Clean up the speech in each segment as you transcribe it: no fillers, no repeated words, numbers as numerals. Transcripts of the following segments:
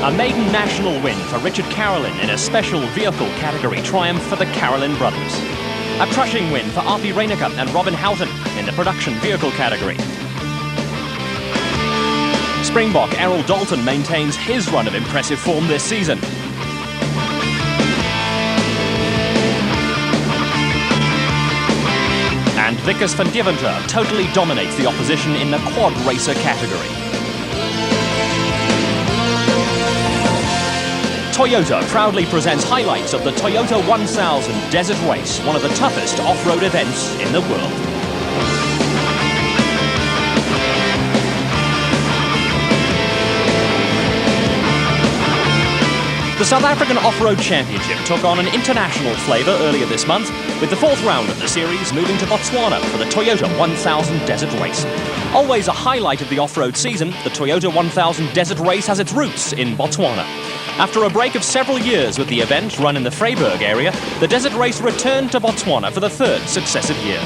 A maiden national win for Richard Carolyn in a special vehicle category triumph for the Carolyn brothers. A crushing win for Api Reiniger and Robin Houghton in the production vehicle category. Springbok Errol Dalton maintains his run of impressive form this season. And Vickers van Deventer totally dominates the opposition in the quad racer category. Toyota proudly presents highlights of the Toyota 1000 Desert Race, one of the toughest off-road events in the world. The South African Off-Road Championship took on an international flavour earlier this month, with the fourth round of the series moving to Botswana for the Toyota 1000 Desert Race. Always a highlight of the off-road season, the Toyota 1000 Desert Race has its roots in Botswana. After a break of several years with the event run in the Vryburg area, the Desert Race returned to Botswana for the third successive year.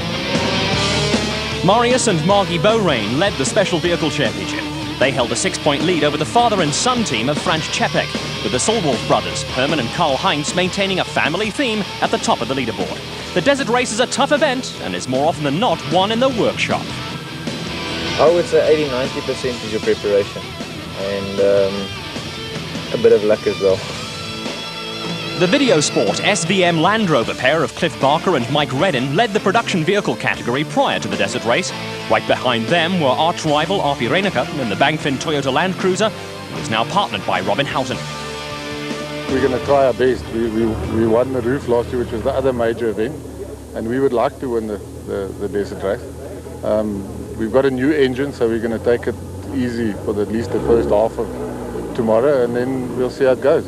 Marius and Margie Beaurain led the Special Vehicle Championship. They held a 6-point lead over the father and son team of Franz Czepek, with the Solwolf brothers, Herman and Karl Heinz, maintaining a family theme at the top of the leaderboard. The Desert Race is a tough event and is more often than not won in the workshop. I would say 80–90% is your preparation and a bit of luck as well. The Video Sport SVM Land Rover pair of Cliff Barker and Mike Redden led the production vehicle category prior to the Desert Race. Right behind them were arch rival Api Reiniger and the Bangfin Toyota Land Cruiser, who is now partnered by Robin Houghton. We're going to try our best. We won the Roof last year, which was the other major event, and we would like to win the Desert Race. We've got a new engine, so we're going to take it easy for at least the first half of tomorrow, and then we'll see how it goes.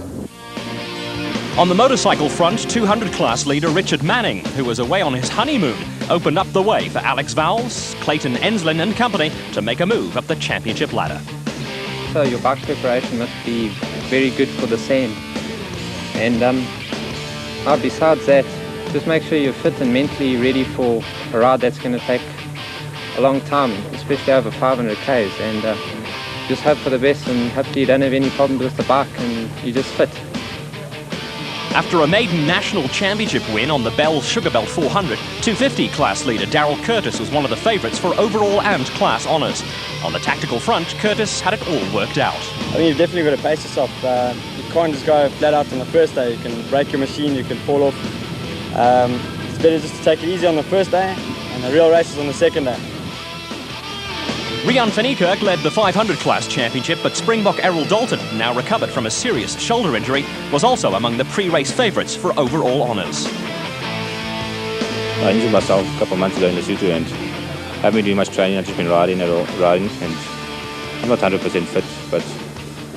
On the motorcycle front, 200 class leader Richard Manning, who was away on his honeymoon, opened up the way for Alex Vowles, Clayton Enslin and company to make a move up the championship ladder. So your bike preparation must be very good for the sand. And besides that, just make sure you're fit and mentally ready for a ride that's going to take a long time, especially over 500 Ks. And just hope for the best, and hopefully you don't have any problems with the bike and you're just fit. After a maiden national championship win on the Bell Sugarbelt 400, 250 class leader Darrell Curtis was one of the favourites for overall and class honours. On the tactical front, Curtis had it all worked out. I think you've definitely got to pace yourself. You can't just go flat out on the first day. You can break your machine, you can fall off. It's better just to take it easy on the first day, and the real race is on the second day. Rian van Niekerk led the 500 class championship, but Springbok Errol Dalton, now recovered from a serious shoulder injury, was also among the pre-race favourites for overall honours. I injured myself a couple of months ago in Lesotho and haven't been doing much training. I've just been riding and I'm not 100% fit, but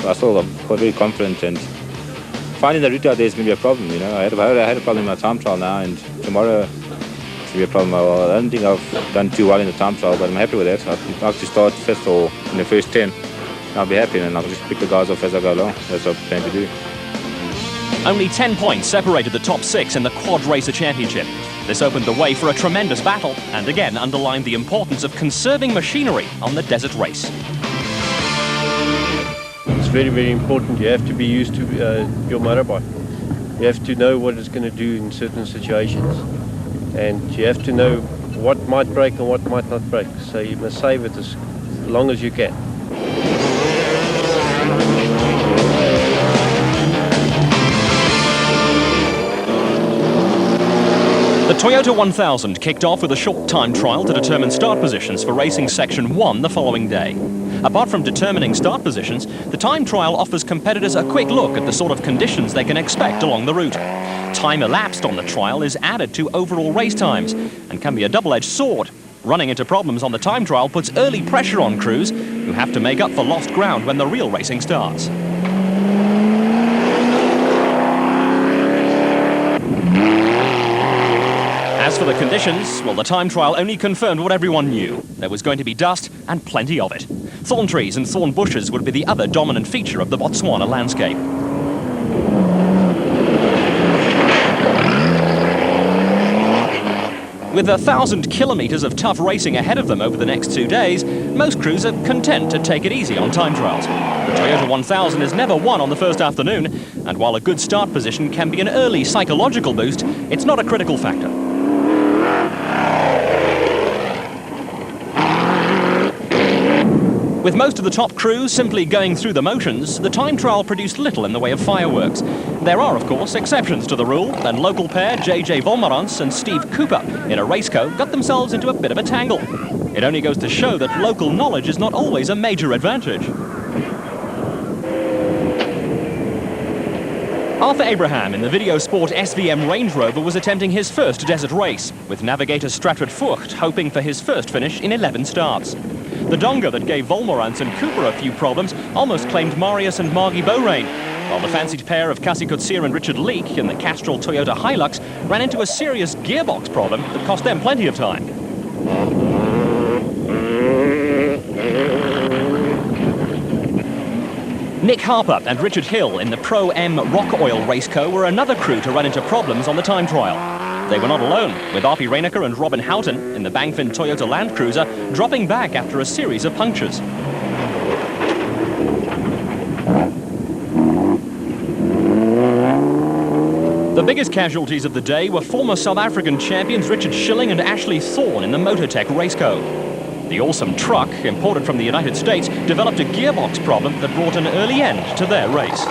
I still am very confident, and finding the route out there is going to be a problem. You know, I had a problem in my time trial now, and tomorrow be a problem. Well, I don't think I've done too well in the time trial, but I'm happy with that. I'd like to start fifth or in the first 10. I'll be happy, and I'll just pick the guys off as I go along. That's what I plan to do. Only 10 points separated the top 6 in the Quad Racer Championship. This opened the way for a tremendous battle, and again underlined the importance of conserving machinery on the Desert Race. It's very, very important. You have to be used to your motorbike. You have to know what it's going to do in certain situations. And you have to know what might break and what might not break. So you must save it as long as you can. The Toyota 1000 kicked off with a short time trial to determine start positions for Racing Section 1 the following day. Apart from determining start positions, the time trial offers competitors a quick look at the sort of conditions they can expect along the route. Time elapsed on the trial is added to overall race times and can be a double-edged sword. Running into problems on the time trial puts early pressure on crews who have to make up for lost ground when the real racing starts. As for the conditions, well, the time trial only confirmed what everyone knew. There was going to be dust and plenty of it. Thorn trees and thorn bushes would be the other dominant feature of the Botswana landscape. With 1,000 kilometres of tough racing ahead of them over the next 2 days, most crews are content to take it easy on time trials. The Toyota 1000 has never won on the first afternoon, and while a good start position can be an early psychological boost, it's not a critical factor. With most of the top crews simply going through the motions, the time trial produced little in the way of fireworks. There are, of course, exceptions to the rule, and local pair JJ Wolmarans and Steve Cooper in a raceco got themselves into a bit of a tangle. It only goes to show that local knowledge is not always a major advantage. Arthur Abraham in the Video Sport SVM Range Rover was attempting his first desert race, with navigator Stratford Vogt hoping for his first finish in 11 starts. The donga that gave Wolmarans and Cooper a few problems almost claimed Marius and Margie Beaurain, while the fancied pair of Cassie Coetzee and Richard Leek in the Castrol Toyota Hilux ran into a serious gearbox problem that cost them plenty of time. Nick Harper and Richard Hill in the Pro-M Rock Oil Raceco were another crew to run into problems on the time trial. They were not alone, with Arpie Reinacher and Robin Houghton in the Bangfin Toyota Land Cruiser dropping back after a series of punctures. The biggest casualties of the day were former South African champions Richard Schilling and Ashley Thorne in the Mototech Raceco. The awesome truck, imported from the United States, developed a gearbox problem that brought an early end to their race.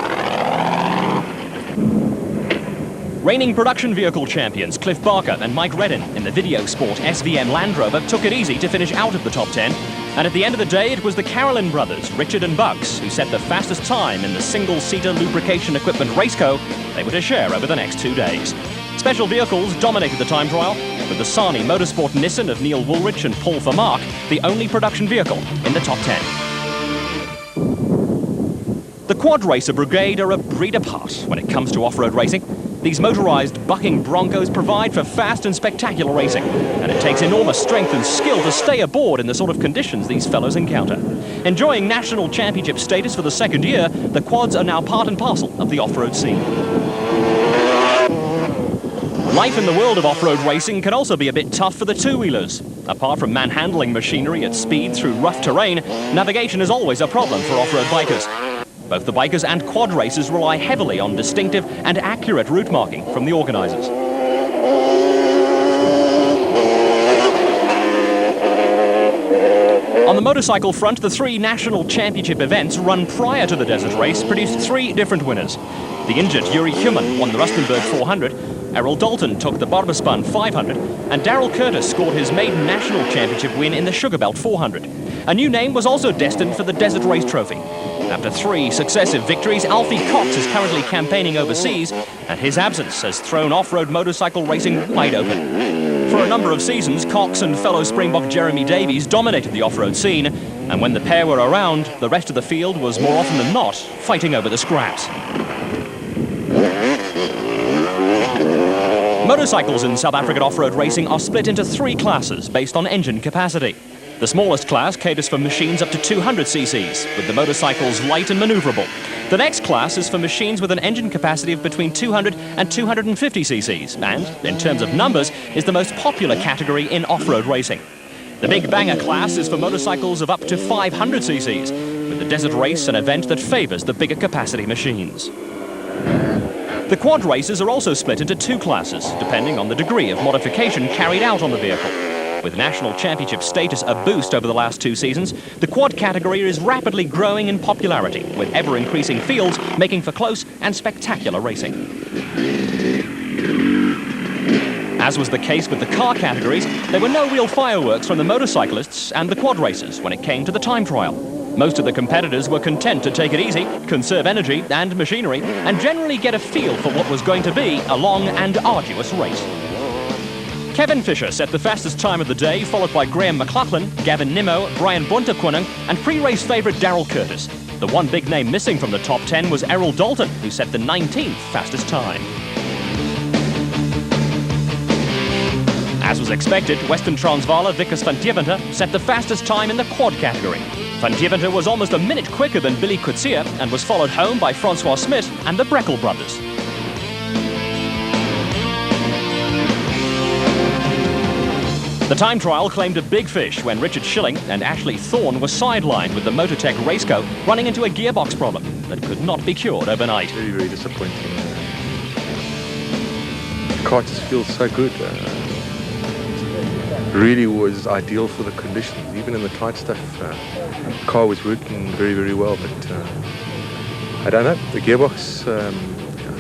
Reigning production vehicle champions Cliff Barker and Mike Redden in the Video Sport SVM Land Rover took it easy to finish out of the top 10. And at the end of the day, it was the Carolyn brothers, Richard and Bucks, who set the fastest time in the single-seater lubrication equipment Raceco they were to share over the next 2 days. Special vehicles dominated the time trial, with the Sani Motorsport Nissan of Neil Woolrich and Paul Vermaak the only production vehicle in the top 10. The Quad Racer Brigade are a breed apart when it comes to off-road racing. These motorized bucking Broncos provide for fast and spectacular racing, and it takes enormous strength and skill to stay aboard in the sort of conditions these fellows encounter. Enjoying national championship status for the second year, the quads are now part and parcel of the off-road scene. Life in the world of off-road racing can also be a bit tough for the two-wheelers. Apart from manhandling machinery at speed through rough terrain, navigation is always a problem for off-road bikers. Both the bikers and quad racers rely heavily on distinctive and accurate route marking from the organisers. On the motorcycle front, the 3 national championship events run prior to the desert race produced 3 different winners. The injured Yuri Human won the Rustenburg 400, Errol Dalton took the Barbespun 500, and Daryl Curtis scored his maiden national championship win in the Sugarbelt 400. A new name was also destined for the Desert Race Trophy. After 3 successive victories, Alfie Cox is currently campaigning overseas, and his absence has thrown off-road motorcycle racing wide open. For a number of seasons, Cox and fellow Springbok Jeremy Davies dominated the off-road scene, and when the pair were around, the rest of the field was more often than not fighting over the scraps. Motorcycles in South African off-road racing are split into 3 classes based on engine capacity. The smallest class caters for machines up to 200 cc's, with the motorcycles light and maneuverable. The next class is for machines with an engine capacity of between 200 and 250 cc's, and, in terms of numbers, is the most popular category in off-road racing. The Big Banger class is for motorcycles of up to 500 cc's, with the Desert Race an event that favours the bigger capacity machines. The quad races are also split into 2 classes, depending on the degree of modification carried out on the vehicle. With national championship status a boost over the last 2 seasons, the quad category is rapidly growing in popularity, with ever-increasing fields making for close and spectacular racing. As was the case with the car categories, there were no real fireworks from the motorcyclists and the quad racers when it came to the time trial. Most of the competitors were content to take it easy, conserve energy and machinery, and generally get a feel for what was going to be a long and arduous race. Kevin Fisher set the fastest time of the day, followed by Graham McLaughlin, Gavin Nimmo, Brian Bunterquinning, and pre-race favourite Daryl Curtis. The one big name missing from the top 10 was Errol Dalton, who set the 19th fastest time. As was expected, Western Transvaal Vickers van Deventer set the fastest time in the quad category. Van Deventer was almost a minute quicker than Billy Coetzee and was followed home by Francois Smith and the Breckel brothers. The time trial claimed a big fish when Richard Schilling and Ashley Thorne were sidelined with the Mototech Raceco running into a gearbox problem that could not be cured overnight. Very, very disappointing. The car just feels so good. Really was ideal for the conditions. Even in the tight stuff, the car was working very, very well. But I don't know, the gearbox,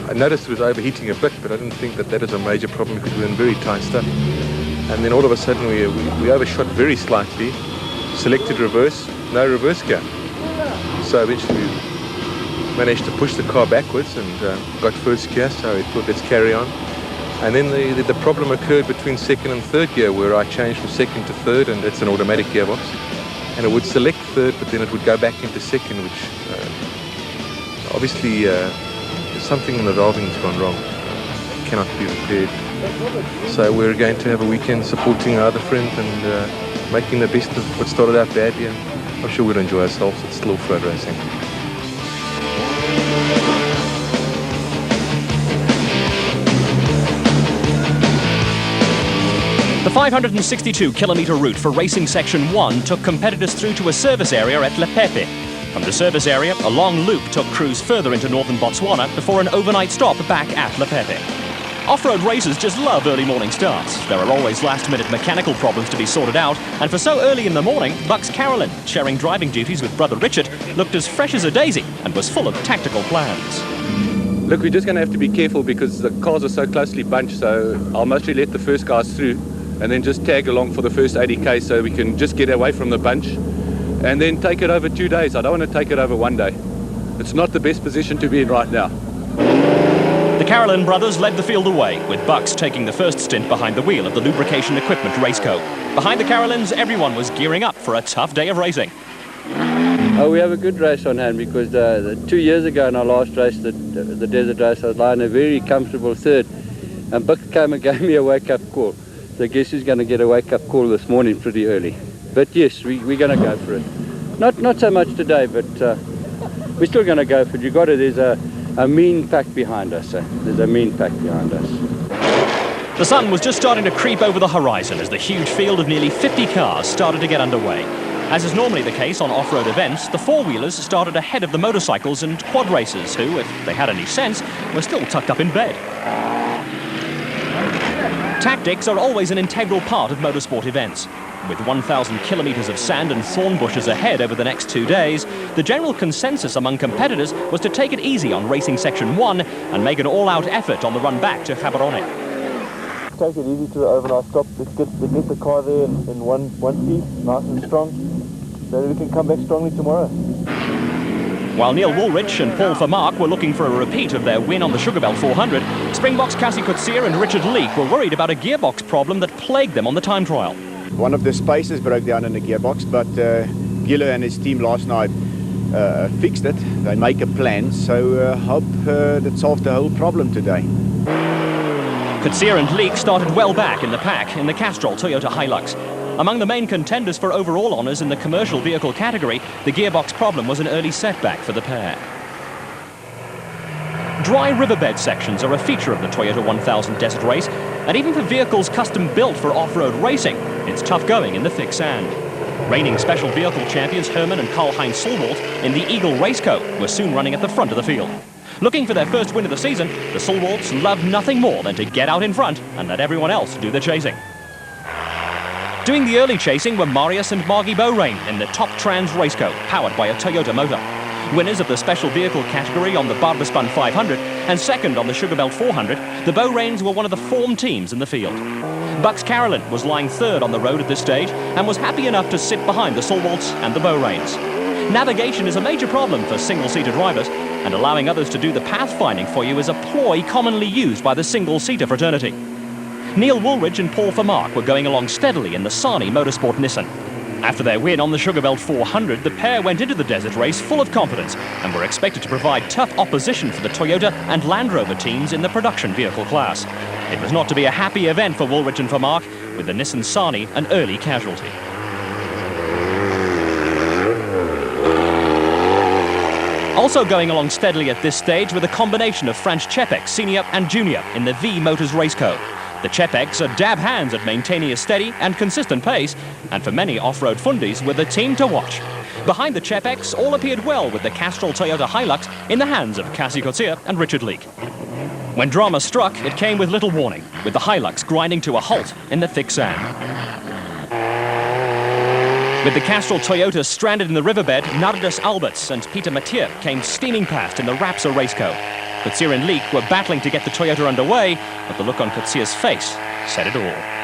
I noticed it was overheating a bit, but I didn't think that is a major problem because we were in very tight stuff. And then all of a sudden we overshot very slightly, selected reverse, no reverse gear. So eventually we managed to push the car backwards and got first gear, so we thought let's carry on. And then the problem occurred between second and third gear, where I changed from second to third, and it's an automatic gearbox. And it would select third, but then it would go back into second, which obviously something in the valving's gone wrong. It cannot be repaired. So we're going to have a weekend supporting our other friend and making the best of what started out badly, and I'm sure we'll enjoy ourselves. It's still off-road racing. The 562-kilometre route for Racing Section 1 took competitors through to a service area at Lepepe. From the service area, a long loop took crews further into northern Botswana before an overnight stop back at Lepepe. Off-road racers just love early morning starts. There are always last-minute mechanical problems to be sorted out, and for so early in the morning, Bucks Carolyn, sharing driving duties with brother Richard, looked as fresh as a daisy and was full of tactical plans. Look, we're just going to have to be careful because the cars are so closely bunched, so I'll mostly let the first guys through and then just tag along for the first 80k so we can just get away from the bunch and then take it over 2 days. I don't want to take it over 1 day. It's not the best position to be in right now. The Carolyn brothers led the field away, with Bucks taking the first stint behind the wheel of the lubrication equipment Raceco. Behind the Carolyns, everyone was gearing up for a tough day of racing. Oh, we have a good race on hand because 2 years ago in our last race, the desert race, I was lying a very comfortable third, and Buck came and gave me a wake-up call. So I guess he's going to get a wake-up call this morning pretty early. But yes, we're going to go for it. Not so much today, but we're still going to go for it. You've got it. There's a mean pack behind us. There's a mean pack behind us. The sun was just starting to creep over the horizon as the huge field of nearly 50 cars started to get underway. As is normally the case on off-road events, the four-wheelers started ahead of the motorcycles and quad racers who, if they had any sense, were still tucked up in bed. Tactics are always an integral part of motorsport events. With 1,000 kilometres of sand and thorn bushes ahead over the next 2 days, the general consensus among competitors was to take it easy on Racing Section 1 and make an all-out effort on the run back to Gaborone. Take it easy to the overnight stop. Let's get the car there in one piece, nice and strong, so that we can come back strongly tomorrow. While Neil Woolrich and Paul Vermaak were looking for a repeat of their win on the Sugarbelt 400, Springbok's Cassie Coetzee and Richard Leek were worried about a gearbox problem that plagued them on the time trial. One of the spacers broke down in the gearbox, but Gillo and his team last night fixed it. They make a plan, so hope that solved the whole problem today. Coetzee and Leek started well back in the pack in the Castrol Toyota Hilux. Among the main contenders for overall honours in the commercial vehicle category, the gearbox problem was an early setback for the pair. Dry riverbed sections are a feature of the Toyota 1000 Desert Race, and even for vehicles custom built for off-road racing, it's tough going in the thick sand. Reigning special vehicle champions Herman and Karl-Heinz Solwalt in the Eagle Raceco were soon running at the front of the field. Looking for their first win of the season, the Solwalts love nothing more than to get out in front and let everyone else do the chasing. Doing the early chasing were Marius and Margie Beaurain in the Top Trans Raceco, powered by a Toyota motor. Winners of the special vehicle category on the Barbaspan 500 and second on the Sugarbelt 400, the Beaurains were one of the form teams in the field. Bucks Carolyn was lying third on the road at this stage and was happy enough to sit behind the Solwalts and the Beaurains. Navigation is a major problem for single-seater drivers, and allowing others to do the pathfinding for you is a ploy commonly used by the single-seater fraternity. Neil Woolrich and Paul Vermaak were going along steadily in the Sani Motorsport Nissan. After their win on the Sugarbelt 400, the pair went into the desert race full of confidence and were expected to provide tough opposition for the Toyota and Land Rover teams in the production vehicle class. It was not to be a happy event for Woolrich and Vermaak, with the Nissan Sani an early casualty. Also going along steadily at this stage were the combination of Franz Czepek, senior and junior, in the V Motors Raceco. The Chepex are dab hands at maintaining a steady and consistent pace, and for many off-road fundies were the team to watch. Behind the Chepex, all appeared well with the Castrol Toyota Hilux in the hands of Cassie Coetzee and Richard Leake. When drama struck, it came with little warning, with the Hilux grinding to a halt in the thick sand. With the Castrol Toyota stranded in the riverbed, Nardus Alberts and Peter Mathieu came steaming past in the Rapsa Raceco. Coetzee and Leake were battling to get the Toyota underway, but the look on Coetzee's face said it all.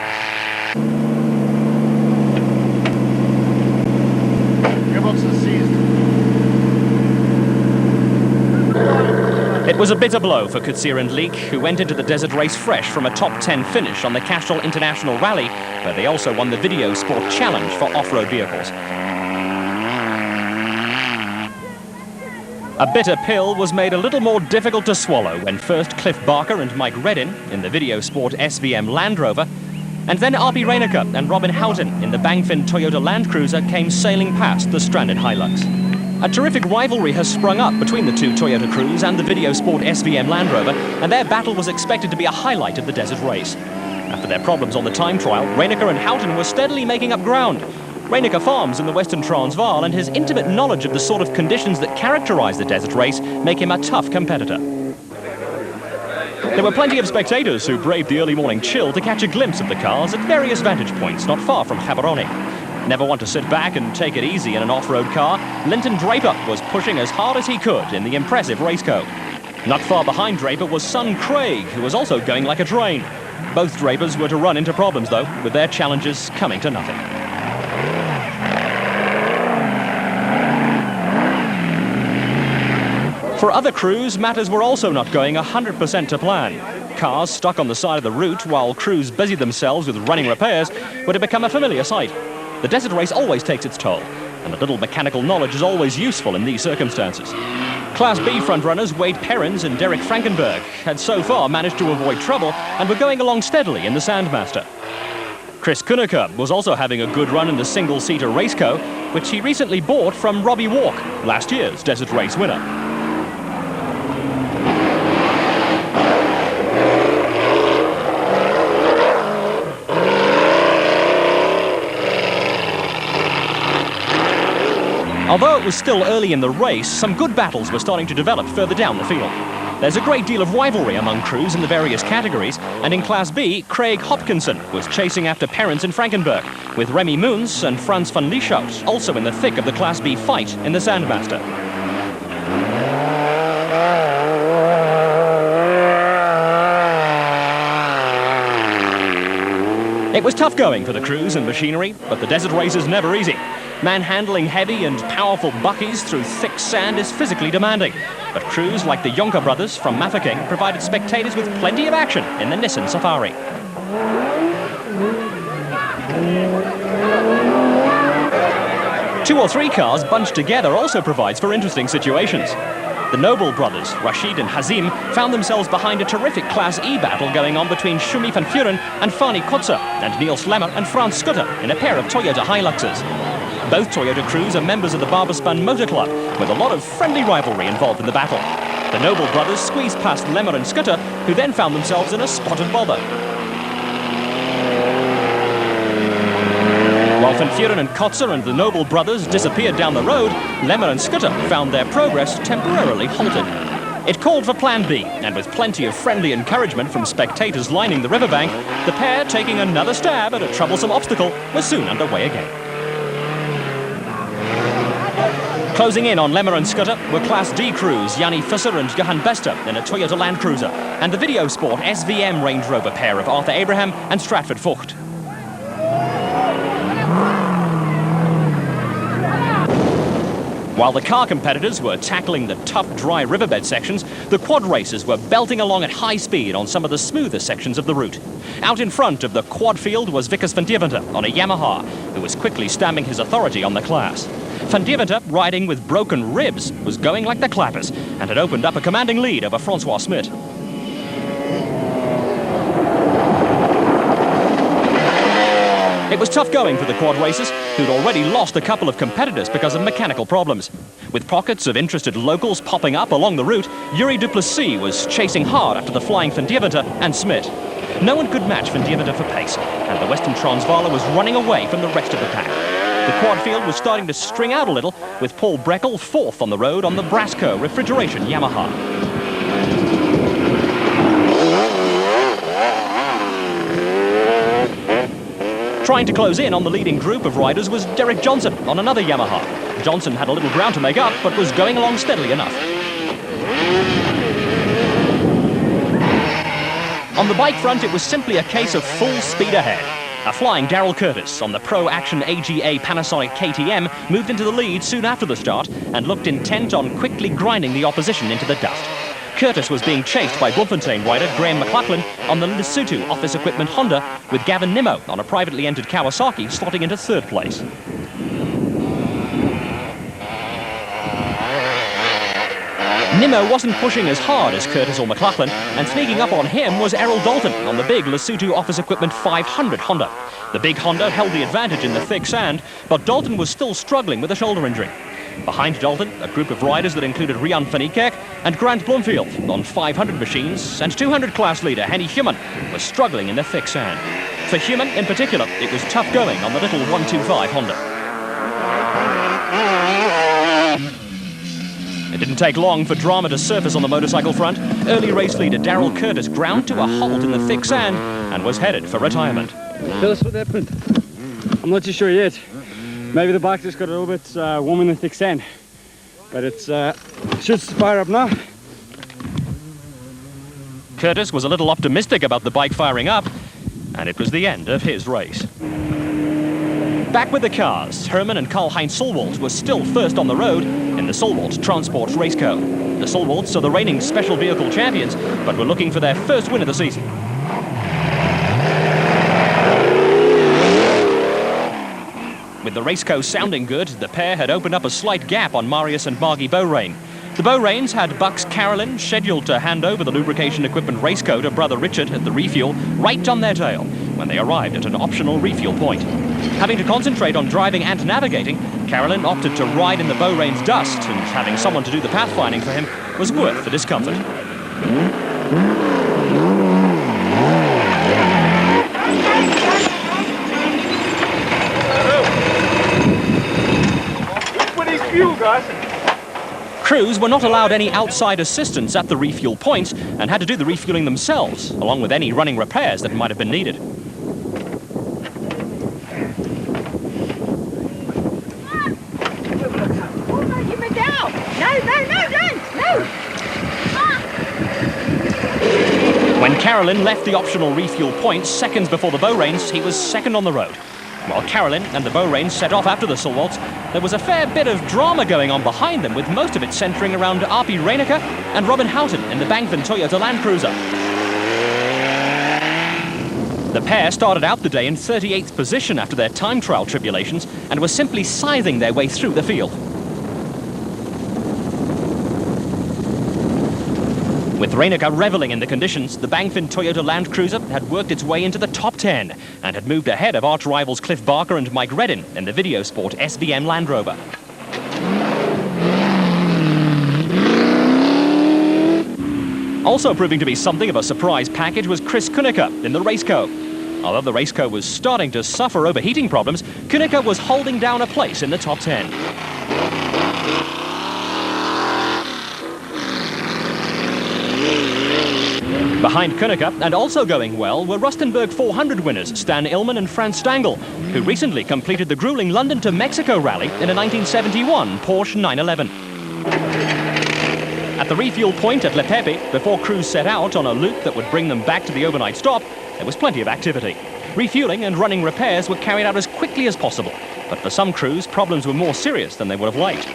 It was a bitter blow for Coetzee and Leake, who went into the desert race fresh from a top 10 finish on the Castrol International Rally, where they also won the Video Sport Challenge for off-road vehicles. A bitter pill was made a little more difficult to swallow when first Cliff Barker and Mike Reddin in the Video Sport SVM Land Rover, and then Arpi Reinecke and Robin Houghton in the Bangfin Toyota Land Cruiser came sailing past the stranded Hilux. A terrific rivalry has sprung up between the two Toyota crews and the Video Sport SVM Land Rover, and their battle was expected to be a highlight of the desert race. After their problems on the time trial, Reinecke and Houghton were steadily making up ground. Reinecke farms in the Western Transvaal, and his intimate knowledge of the sort of conditions that characterize the desert race make him a tough competitor. There were plenty of spectators who braved the early morning chill to catch a glimpse of the cars at various vantage points not far from Gaborone. Never want to sit back and take it easy in an off-road car, Linton Draper was pushing as hard as he could in the impressive Raceco. Not far behind Draper was son Craig, who was also going like a train. Both Drapers were to run into problems, though, with their challenges coming to nothing. For other crews, matters were also not going 100% to plan. Cars stuck on the side of the route while crews busied themselves with running repairs were to become a familiar sight. The desert race always takes its toll, and a little mechanical knowledge is always useful in these circumstances. Class B frontrunners Wade Perrins and Derek Frankenberg had so far managed to avoid trouble and were going along steadily in the Sandmaster. Chris Kuneker was also having a good run in the single-seater Raceco, which he recently bought from Robbie Walk, last year's desert race winner. Although it was still early in the race, some good battles were starting to develop further down the field. There's a great deal of rivalry among crews in the various categories, and in Class B, Craig Hopkinson was chasing after Perrins and Frankenberg, with Remy Moons and Frans van Lieshout also in the thick of the Class B fight in the Sandmaster. It was tough going for the crews and machinery, but the desert race is never easy. Manhandling heavy and powerful buckies through thick sand is physically demanding, but crews like the Jonker brothers from Mafeking provided spectators with plenty of action in the Nissan Safari. Two or three cars bunched together also provides for interesting situations. The Noble brothers, Rashid and Hazim, found themselves behind a terrific Class E battle going on between Shumi van Vuren and Fani Kotzer, and Niels Lemmer and Frans Skutter in a pair of Toyota Hiluxes. Both Toyota crews are members of the Barbaspan Motor Club, with a lot of friendly rivalry involved in the battle. The Noble brothers squeezed past Lemmer and Skutter, who then found themselves in a spot of bother. While Van Vuren and Kotzer and the Noble brothers disappeared down the road, Lemmer and Skutter found their progress temporarily halted. It called for Plan B, and with plenty of friendly encouragement from spectators lining the riverbank, the pair, taking another stab at a troublesome obstacle, was soon underway again. Closing in on Lemmer and Skutter were Class D crews Jannie Visser and Johan Bester in a Toyota Land Cruiser, and the Video Sport SVM Range Rover pair of Arthur Abraham and Stratford Vogt. While the car competitors were tackling the tough, dry riverbed sections, the quad racers were belting along at high speed on some of the smoother sections of the route. Out in front of the quad field was Vickers van Deventer on a Yamaha, who was quickly stamping his authority on the class. Van Deventer, riding with broken ribs, was going like the clappers and had opened up a commanding lead over Francois Smit. It was tough going for the quad racers, who'd already lost a couple of competitors because of mechanical problems. With pockets of interested locals popping up along the route, Yuri Duplessis was chasing hard after the flying Van Deventer and Smit. No one could match Van Deventer for pace, and the Western Transvaal was running away from the rest of the pack. The quad field was starting to string out a little, with Paul Breckel fourth on the road on the Brasco refrigeration Yamaha. Trying to close in on the leading group of riders was Derek Johnson on another Yamaha. Johnson had a little ground to make up, but was going along steadily enough. On the bike front, it was simply a case of full speed ahead. A flying Darrell Curtis on the Pro Action AGA Panasonic KTM moved into the lead soon after the start and looked intent on quickly grinding the opposition into the dust. Curtis was being chased by Bloemfontein rider Graham McLachlan on the Lesotho Office Equipment Honda, with Gavin Nimmo on a privately entered Kawasaki slotting into third place. Nimmo wasn't pushing as hard as Curtis or McLachlan, and sneaking up on him was Errol Dalton on the big Lesotho Office Equipment 500 Honda. The big Honda held the advantage in the thick sand, but Dalton was still struggling with a shoulder injury. Behind Dalton, a group of riders that included Rian van Niekerk and Grant Bloemfield on 500 machines, and 200 class leader Henny Human was struggling in the thick sand. For Human in particular, it was tough going on the little 125 Honda. It didn't take long for drama to surface on the motorcycle front. Early race leader Darrell Curtis ground to a halt in the thick sand and was headed for retirement. Tell us what happened. I'm not too sure yet. Maybe the bike just got a little bit warm in the thick sand, but it should fire up now. Curtis was a little optimistic about the bike firing up, and it was the end of his race. Back with the cars, Herman and Karl-Heinz Solwald were still first on the road in the Solwald Transport Raceco. The Solwalds are the reigning special vehicle champions, but were looking for their first win of the season. With the Raceco sounding good, the pair had opened up a slight gap on Marius and Margie Beaurain. The Beaurains had Bucks Carolyn scheduled to hand over the lubrication equipment Raceco to brother Richard at the refuel right on their tail when they arrived at an optional refuel point. Having to concentrate on driving and navigating, Carolyn opted to ride in the Beaurain's dust, and having someone to do the pathfinding for him was worth the discomfort. Crews were not allowed any outside assistance at the refuel points and had to do the refueling themselves, along with any running repairs that might have been needed. When Carolyn left the optional refuel point seconds before the Beaurains, he was second on the road. While Carolyn and the Beaurains set off after the Solwalds, there was a fair bit of drama going on behind them, with most of it centering around Arpi Reiniger and Robin Houghton in the Bangfin Toyota Land Cruiser. The pair started out the day in 38th position after their time trial tribulations and were simply scything their way through the field. With Reiniger reveling in the conditions, the Bangfin Toyota Land Cruiser had worked its way into the top 10 and had moved ahead of arch rivals Cliff Barker and Mike Redden in the Video Sport SBM Land Rover. Also proving to be something of a surprise package was Chris Kunneke in the Raceco. Although the Raceco was starting to suffer overheating problems, Kunneke was holding down a place in the top 10. Behind Kunneke, and also going well, were Rustenburg 400 winners Stan Illman and Frans Stangl, who recently completed the grueling London to Mexico rally in a 1971 Porsche 911. At the refuel point at Le Pepe, before crews set out on a loop that would bring them back to the overnight stop, there was plenty of activity. Refueling and running repairs were carried out as quickly as possible, but for some crews, problems were more serious than they would have liked.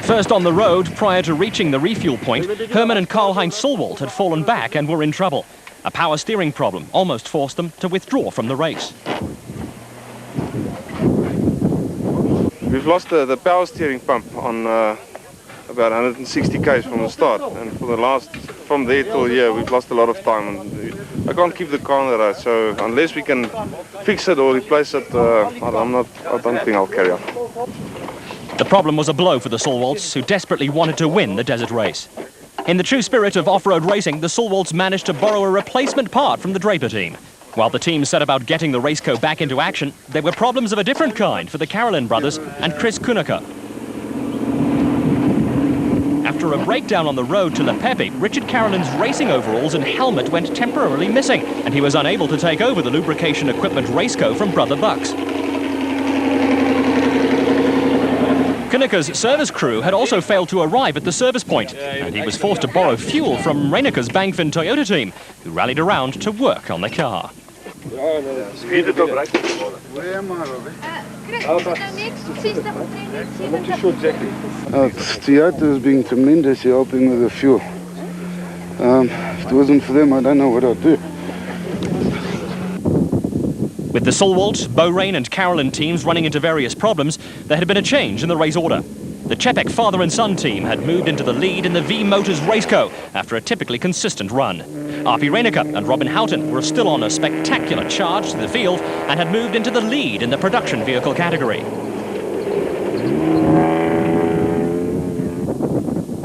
First on the road, prior to reaching the refuel point, Herman and Karl-Heinz Solwald had fallen back and were in trouble. A power steering problem almost forced them to withdraw from the race. We've lost the power steering pump on about 160 k's from the start, and from there till here we've lost a lot of time. And I can't keep the car on the road. So unless we can fix it or replace it, I don't think I'll carry on. The problem was a blow for the Sulwalds, who desperately wanted to win the desert race. In the true spirit of off-road racing, the Sulwalds managed to borrow a replacement part from the Draper team. While the team set about getting the Raceco back into action, there were problems of a different kind for the Carolyn brothers and Chris Kuneker. After a breakdown on the road to Le Pepe, Richard Carolyn's racing overalls and helmet went temporarily missing, and he was unable to take over the lubrication equipment Raceco from Brother Bucks. Kuneker's service crew had also failed to arrive at the service point, and he was forced to borrow fuel from Reineker's Bangfin Toyota team, who rallied around to work on the car. Toyota is being tremendously helping with the fuel. If it wasn't for them, I don't know what I'd do. With the Sulwald, Beaurain and Carolyn teams running into various problems, there had been a change in the race order. The Chepek father and son team had moved into the lead in the V Motors Raceco after a typically consistent run. Arpi Reineker and Robin Houghton were still on a spectacular charge to the field and had moved into the lead in the production vehicle category.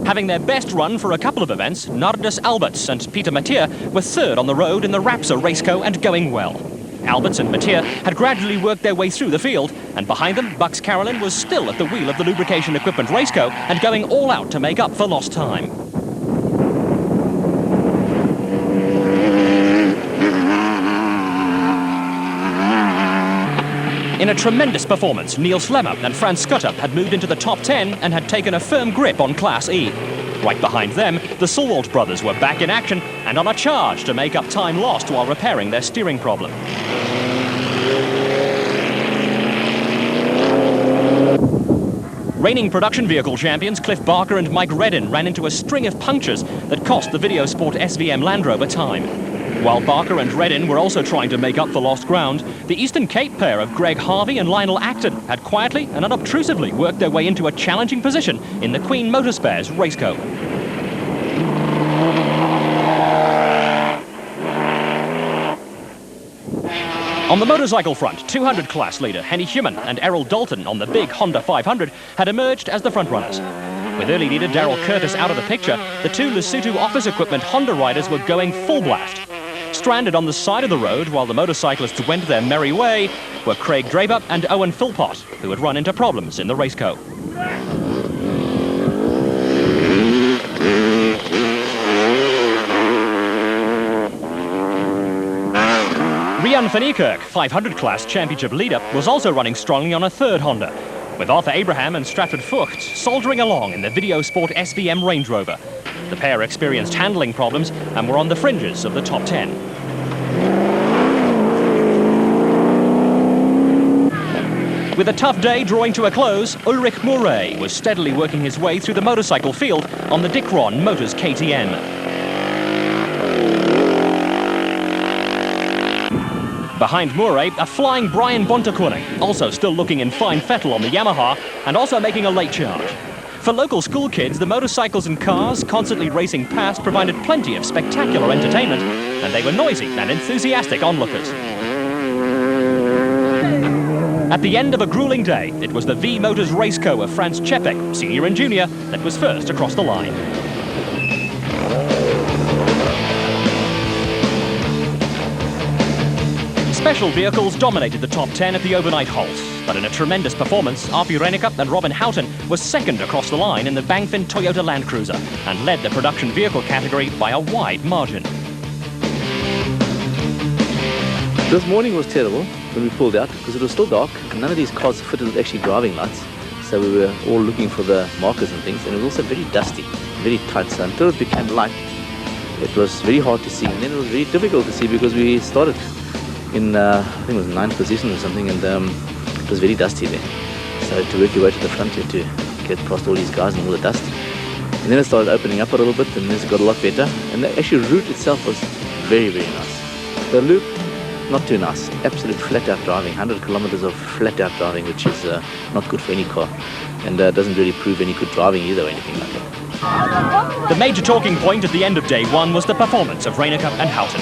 Having their best run for a couple of events, Nardus Alberts and Peter Mathieu were third on the road in the Rapsa Raceco and going well. Alberts and Mathieu had gradually worked their way through the field, and behind them, Bucks Carolyn was still at the wheel of the lubrication equipment Raceco and going all out to make up for lost time. In a tremendous performance, Neil Slemmer and Frans Schutter had moved into the top 10 and had taken a firm grip on Class E. Right behind them, the Sulwald brothers were back in action and on a charge to make up time lost while repairing their steering problem. Reigning production vehicle champions Cliff Barker and Mike Redden ran into a string of punctures that cost the Videosport SVM Land Rover time. While Barker and Redden were also trying to make up for lost ground, the Eastern Cape pair of Greg Harvey and Lionel Acton had quietly and unobtrusively worked their way into a challenging position in the Queen Motorspares Raceco. On the motorcycle front, 200 class leader Henny Human and Errol Dalton on the big Honda 500 had emerged as the frontrunners. With early leader Daryl Curtis out of the picture, the two Lesotho office equipment Honda riders were going full blast. Stranded on the side of the road while the motorcyclists went their merry way were Craig Draper and Owen Philpott, who had run into problems in the Raceco. Rian van Niekerk, 500 class championship leader, was also running strongly on a third Honda, with Arthur Abraham and Stratford Fucht soldiering along in the Videosport SVM Range Rover. The pair experienced handling problems and were on the fringes of the top 10. With a tough day drawing to a close, Ulrich Murray was steadily working his way through the motorcycle field on the Dicron Motors KTM. Behind Murray, a flying Brian Bontekoning, also still looking in fine fettle on the Yamaha and also making a late charge. For local school kids, the motorcycles and cars constantly racing past provided plenty of spectacular entertainment, and they were noisy and enthusiastic onlookers. At the end of a grueling day, it was the V Motors Raceco of Frans Chepek, senior and junior, that was first across the line. Special vehicles dominated the top 10 at the overnight halt, but in a tremendous performance, Arpi Reineker and Robin Houghton was second across the line in the Bangfin Toyota Land Cruiser and led the production vehicle category by a wide margin. This morning was terrible when we pulled out because it was still dark and none of these cars fitted with actually driving lights, so we were all looking for the markers and things, and it was also very dusty, very tight, so until it became light it was very hard to see, and then it was very difficult to see because we started in I think it was 9th position or something, and it was very dusty there. So to work your way to the front, you had to get past all these guys and all the dust. And then it started opening up a little bit, and then it got a lot better. And the actual route itself was very, very nice. The loop, not too nice. Absolute flat-out driving, 100 kilometers of flat-out driving, which is not good for any car, and doesn't really prove any good driving either or anything like that. The major talking point at the end of day one was the performance of Reineker and Houghton.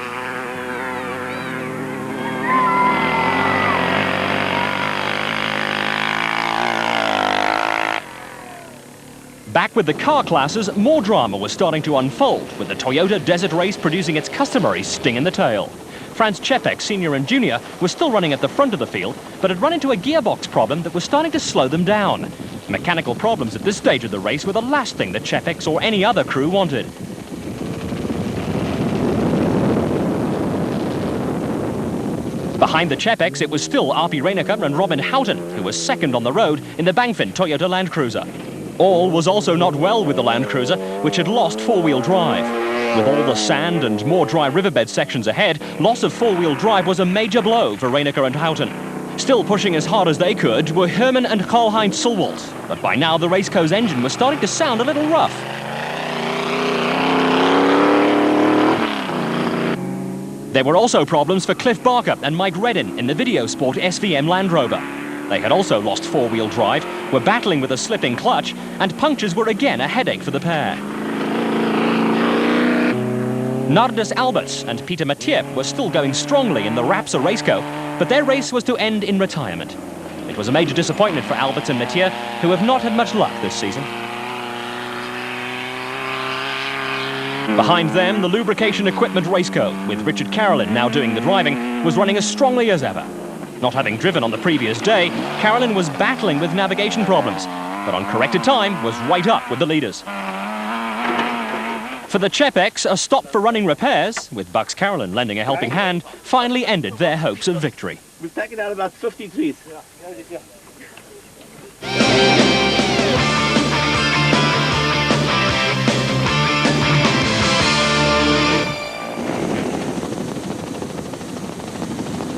Back with the car classes, more drama was starting to unfold, with the Toyota Desert Race producing its customary sting in the tail. Franz Čepek, Senior and Junior, was still running at the front of the field, but had run into a gearbox problem that was starting to slow them down. Mechanical problems at this stage of the race were the last thing that Čepek or any other crew wanted. Behind the Čepeks, it was still Arpi Reinicker and Robin Houghton, who was second on the road in the Bangfin Toyota Land Cruiser. All was also not well with the Land Cruiser, which had lost four-wheel drive. With all the sand and more dry riverbed sections ahead, loss of four-wheel drive was a major blow for Reinicker and Houghton. Still pushing as hard as they could were Herman and Karl-Heinz Sulwalt, but by now the Raceco's engine was starting to sound a little rough. There were also problems for Cliff Barker and Mike Redden in the Videosport SVM Land Rover. They had also lost four-wheel drive, were battling with a slipping clutch, and punctures were again a headache for the pair. Nardus Alberts and Peter Mathieu were still going strongly in the Rapsa Raceco, but their race was to end in retirement. It was a major disappointment for Alberts and Mathieu, who have not had much luck this season. Behind them, the Lubrication Equipment Raceco, with Richard Carolyn now doing the driving, was running as strongly as ever. Not having driven on the previous day, Carolyn was battling with navigation problems, but on corrected time was right up with the leaders. For the Čepeks, a stop for running repairs, with Bucks Carolyn lending a helping hand, finally ended their hopes of victory. We've taken out about 50 trees.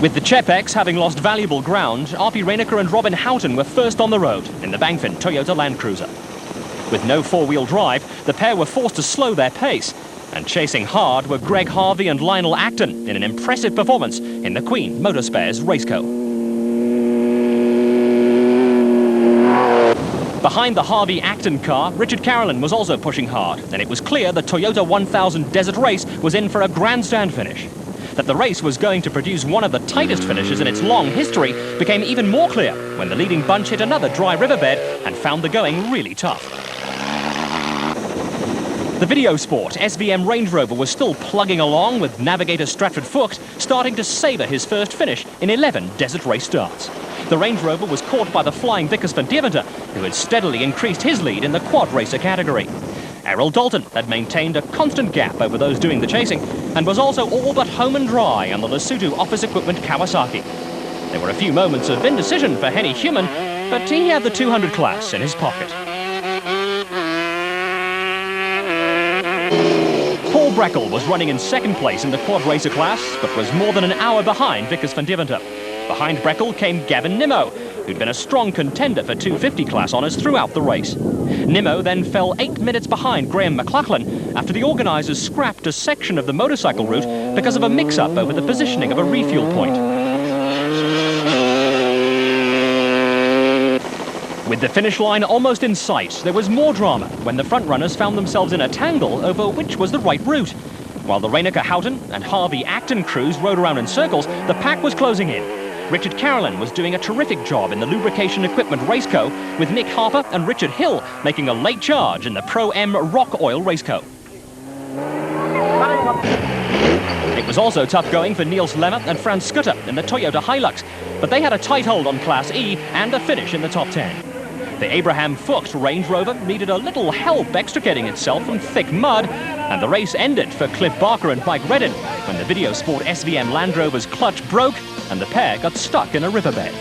With the Čepeks having lost valuable ground, Arpi Reinicker and Robin Houghton were first on the road in the Bangfin Toyota Land Cruiser. With no four-wheel drive, the pair were forced to slow their pace, and chasing hard were Greg Harvey and Lionel Acton in an impressive performance in the Queen Motorspares Raceco. Behind the Harvey-Acton car, Richard Carolyn was also pushing hard, and it was clear the Toyota 1000 Desert Race was in for a grandstand finish. That the race was going to produce one of the tightest finishes in its long history became even more clear when the leading bunch hit another dry riverbed and found the going really tough. The Videosport SVM Range Rover was still plugging along, with navigator Stratford Fucht starting to savour his first finish in 11 Desert Race starts. The Range Rover was caught by the flying Vickers van Deventer, who had steadily increased his lead in the quad racer category. Errol Dalton had maintained a constant gap over those doing the chasing, and was also all but home and dry on the Lesotho Office Equipment Kawasaki. There were a few moments of indecision for Henny Human, but he had the 200 class in his pocket. Paul Breckel was running in second place in the quad racer class, but was more than an hour behind Vickers van Deventer. Behind Breckel came Gavin Nimmo, who'd been a strong contender for 250 class honours throughout the race. Nimmo then fell 8 minutes behind Graham McLachlan after the organisers scrapped a section of the motorcycle route because of a mix-up over the positioning of a refuel point. With the finish line almost in sight, there was more drama when the front runners found themselves in a tangle over which was the right route. While the Reinicker Houghton and Harvey Acton crews rode around in circles, the pack was closing in. Richard Carolyn was doing a terrific job in the Lubrication Equipment Raceco, with Nick Harper and Richard Hill making a late charge in the Pro-M Rock Oil Raceco. It was also tough going for Niels Lemmer and Frans Skutter in the Toyota Hilux, but they had a tight hold on Class E and a finish in the top 10. The Abraham Fucht Range Rover needed a little help extricating itself from thick mud, and the race ended for Cliff Barker and Mike Redden when the Videosport SVM Land Rover's clutch broke and the pair got stuck in a riverbed.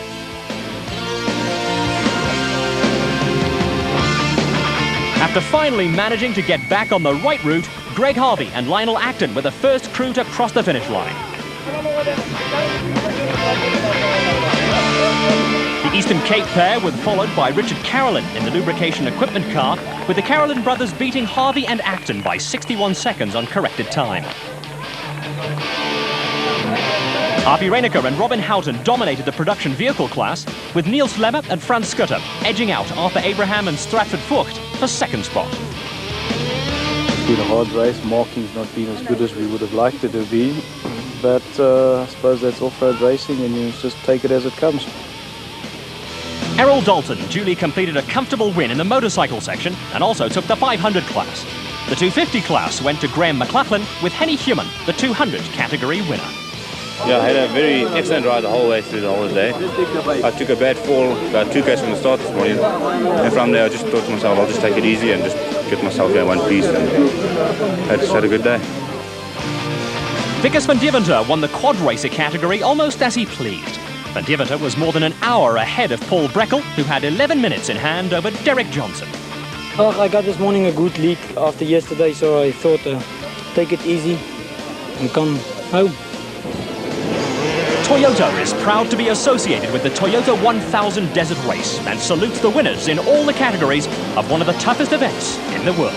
After finally managing to get back on the right route, Greg Harvey and Lionel Acton were the first crew to cross the finish line. The Eastern Cape pair were followed by Richard Carolyn in the Lubrication Equipment car, with the Carolyn brothers beating Harvey and Acton by 61 seconds on corrected time. Arpi Reinicker and Robin Houghton dominated the production vehicle class, with Niels Lemmer and Frans Skutter edging out Arthur Abraham and Stratford Fucht for second spot. It's been a hard race. Marking's not been as good as we would have liked it to be, but I suppose that's off-road racing and you just take it as it comes. Harold Dalton duly completed a comfortable win in the motorcycle section and also took the 500 class. The 250 class went to Graham McLachlan with Henny Human, the 200 category winner. Yeah, I had a very excellent ride the whole way through the whole day. I took a bad fall about 2Ks from the start this morning, and from there I just thought to myself, I'll just take it easy and just get myself going one piece, and I just had a good day. Vickers van Deventer won the quad racer category almost as he pleased. Van Deventer was more than an hour ahead of Paul Breckel, who had 11 minutes in hand over Derek Johnson. Oh, I got this morning a good lead after yesterday, so I thought take it easy and come home. Toyota is proud to be associated with the Toyota 1000 Desert Race and salutes the winners in all the categories of one of the toughest events in the world.